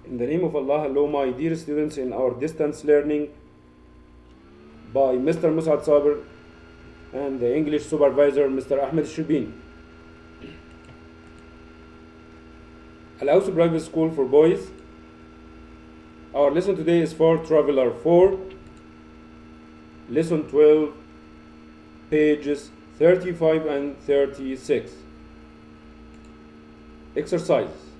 In the name of Allah, hello my dear students in our distance learning by Mr. مسعد Sabir and the English supervisor Mr. Ahmed Shubin. Al-Aus Private School for Boys. Our lesson today is for Traveler 4, Lesson 12, pages 35 and 36. Exercises.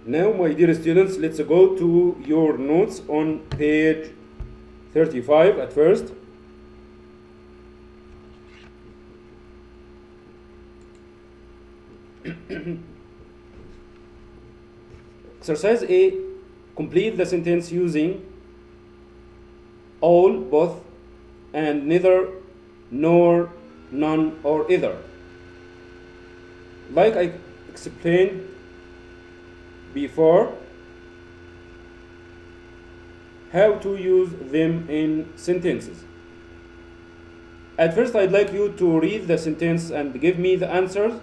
Now, my dear students, let's go to your notes on page 35 at first. Exercise A. Complete the sentence using all, both, and neither, nor, none, or either. Like I explained before, how to use them in sentences. At first, I'd like you to read the sentence and give me the answers.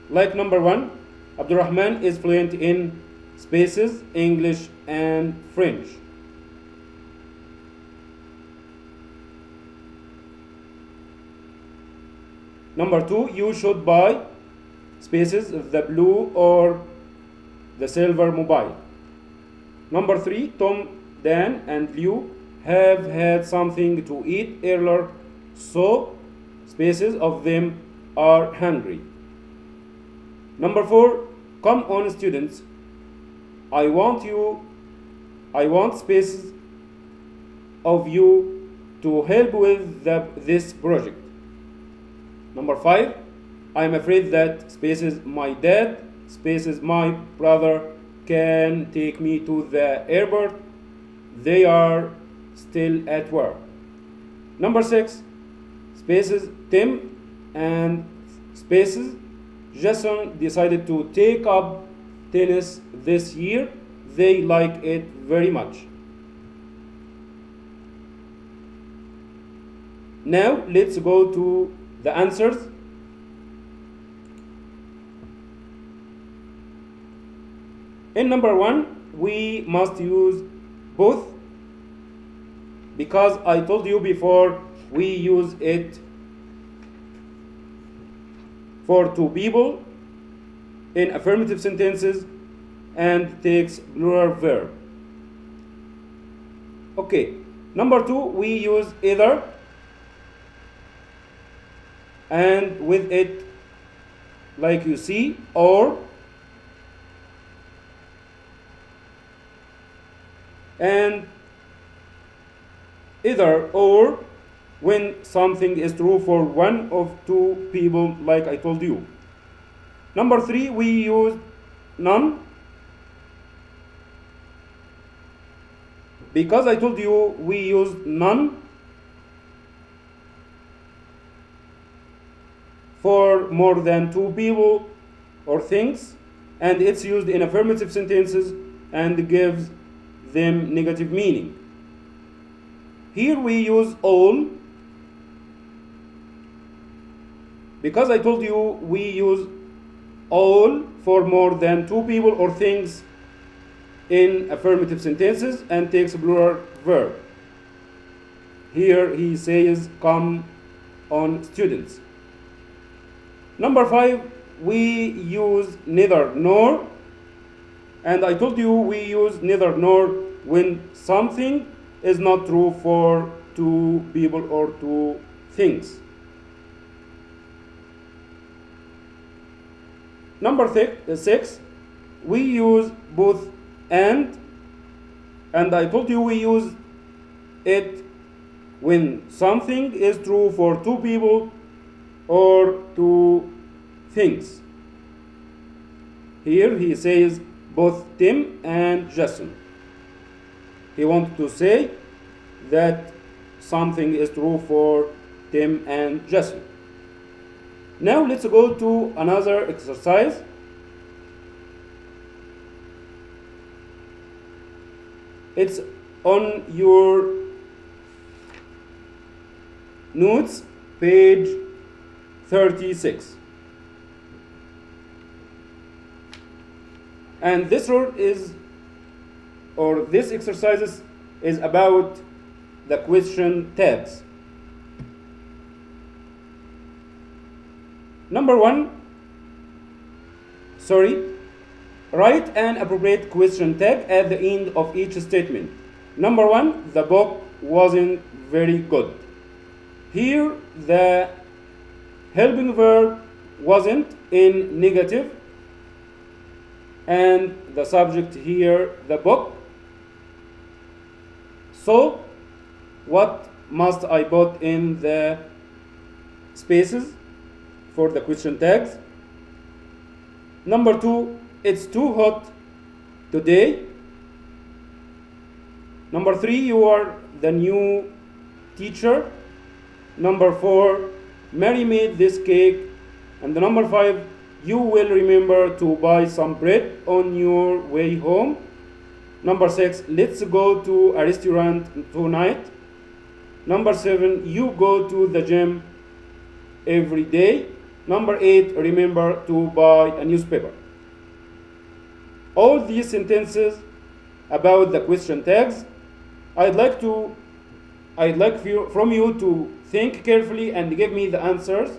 Like number 1, Abdurrahman is fluent in spaces, English, and French. Number 2, you should buy spaces, the blue or the silver mobile. Number 3, Tom, Dan, and Liu have had something to eat earlier, so spaces of them are hungry. Number 4, come on students, I want spaces of you to help with this project. Number 5, I am afraid that spaces my dad, spaces my brother can take me to the airport. They are still at work. Number 6, spaces Tim and spaces Jason decided to take up tennis this year. They like it very much. Now let's go to the answers. In number 1, we must use both because I told you before we use it for two people in affirmative sentences and takes plural verb. Okay, number 2, we use either and with it, like you see, or, and either or when something is true for one of two people, like I told you. Number 3, we use none because I told you we use none for more than two people or things, and it's used in affirmative sentences and gives them negative meaning. Here we use all because I told you we use all for more than two people or things in affirmative sentences and takes a plural verb. Here he says, come on students. Number 5, we use neither nor, and I told you we use neither nor when something is not true for two people or two things. Number 6, we use both and I told you we use it when something is true for two people or two things. Here he says both Tim and Jason. He wants to say that something is true for Tim and Jason. Now let's go to another exercise. It's on your notes, page 36. And this rule is, or this exercises is about the question tags. Number one, write an appropriate question tag at the end of each statement. Number one, the book wasn't very good. Here, the helping verb wasn't in negative, and the subject here, the book. So, what must I put in the spaces for the question tags? Number two, it's too hot today. Number three, you are the new teacher. Number four, Mary made this cake. And the number five, you will remember to buy some bread on your way home. Number six, let's go to a restaurant tonight. Number seven, you go to the gym every day. Number eight, remember to buy a newspaper. All these sentences about the question tags, I'd like from you to think carefully and give me the answers.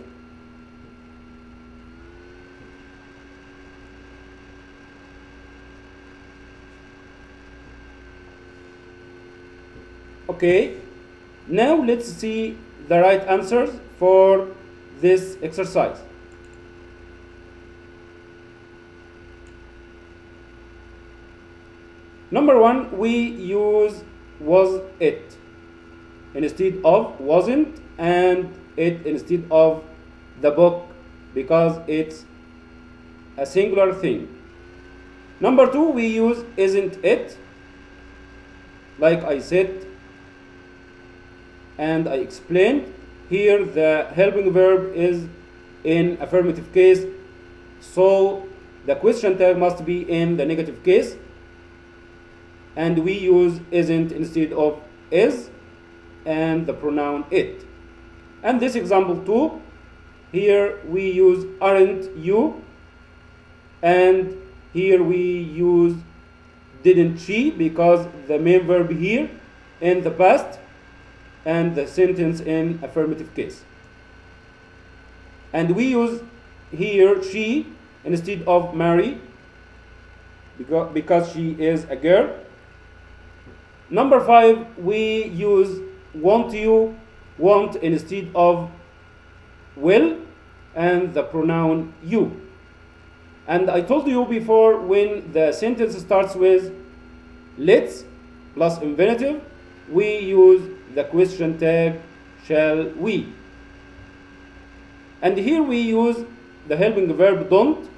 Okay, now let's see the right answers for this exercise. Number one, we use was it instead of wasn't, and it instead of the book because it's a singular thing. Number two, we use isn't it, like I said and I explained. Here the helping verb is in affirmative case, so the question tag must be in the negative case, and we use isn't instead of is and the pronoun it. And this example too, here we use aren't you, and here we use didn't she because the main verb here in the past and the sentence in affirmative case. And we use here she instead of Mary because she is a girl. Number five, we use want instead of will and the pronoun you. And I told you before, when the sentence starts with let's plus infinitive, we use the question tag shall we. And here we use the helping verb don't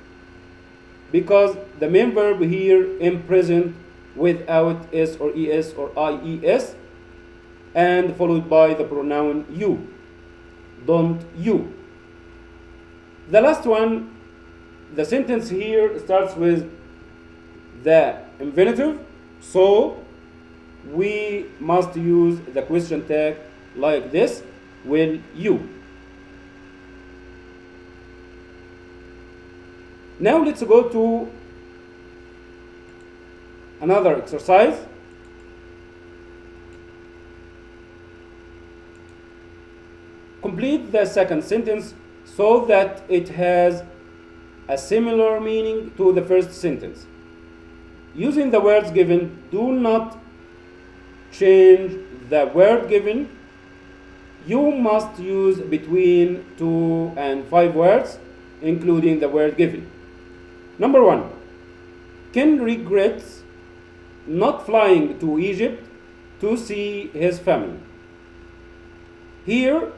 because the main verb here in present without s or es or ies and followed by the pronoun you. Don't you. The last one, the sentence here starts with the infinitive, so we must use the question tag like this, will you. Now let's go to another exercise. Complete the second sentence so that it has a similar meaning to the first sentence. Using the words given, do not change the word given. You must use between 2 and 5 words, including the word given. Number 1, Ken regrets not flying to Egypt to see his family. Here,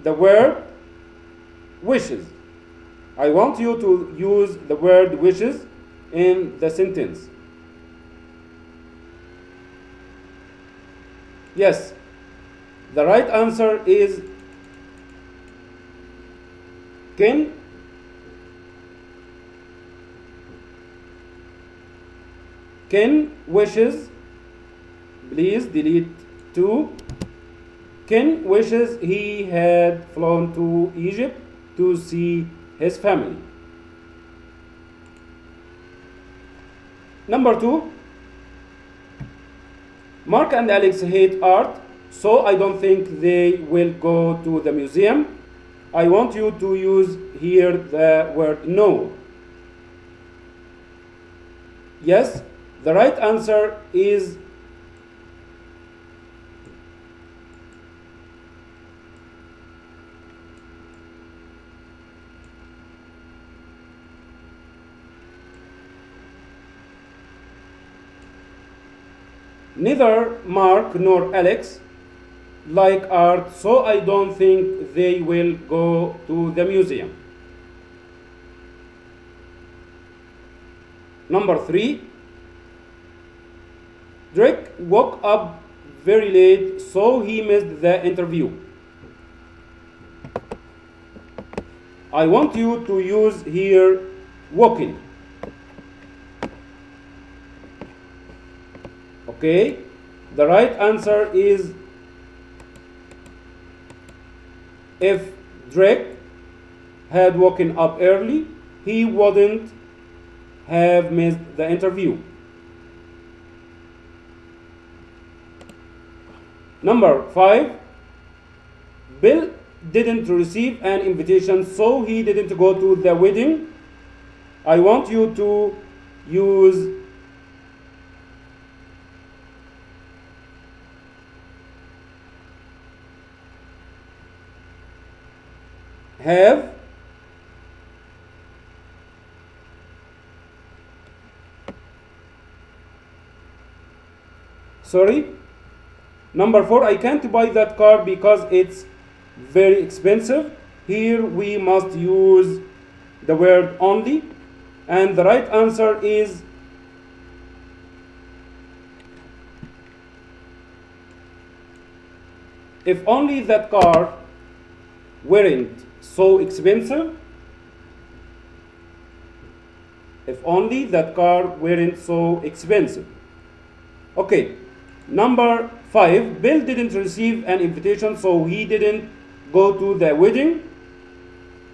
the word wishes. I want you to use the word wishes in the sentence. Yes, the right answer is Ken wishes, please delete 2. Ken wishes he had flown to Egypt to see his family. Number 2, Mark and Alex hate art, so I don't think they will go to the museum. I want you to use here the word no. Yes, the right answer is neither Mark nor Alex like art, so I don't think they will go to the museum. Number 3, Drake woke up very late, so he missed the interview. I want you to use here woken. Okay, the right answer is if Drake had woken up early, he wouldn't have missed the interview. Number 5, Bill didn't receive an invitation, so he didn't go to the wedding. I want you to use have. Sorry. Number 4, I can't buy that car because it's very expensive. Here we must use the word only. And the right answer is if only that car weren't so expensive. If only that car weren't so expensive. Okay, number 5, Bill didn't receive an invitation, so he didn't go to the wedding.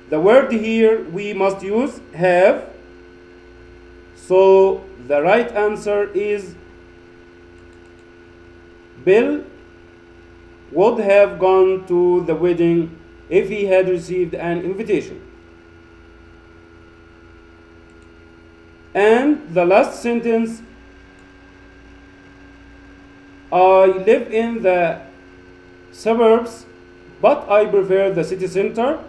The word here we must use have. So the right answer is Bill would have gone to the wedding if he had received an invitation. And the last sentence, I live in the suburbs, but I prefer the city center.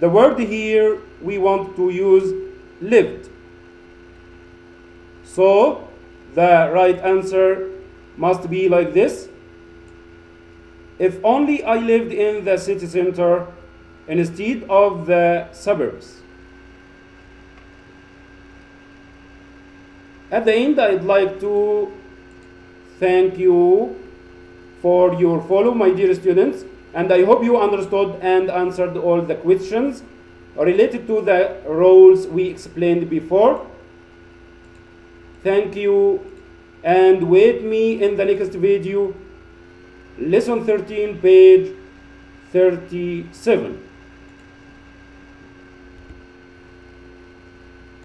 The word here we want to use lived. So the right answer must be like this. If only I lived in the city center instead of the suburbs. At the end, I'd like to thank you for your follow, my dear students, and I hope you understood and answered all the questions related to the roles we explained before. Thank you, and wait me in the next video. Lesson 13, page 37.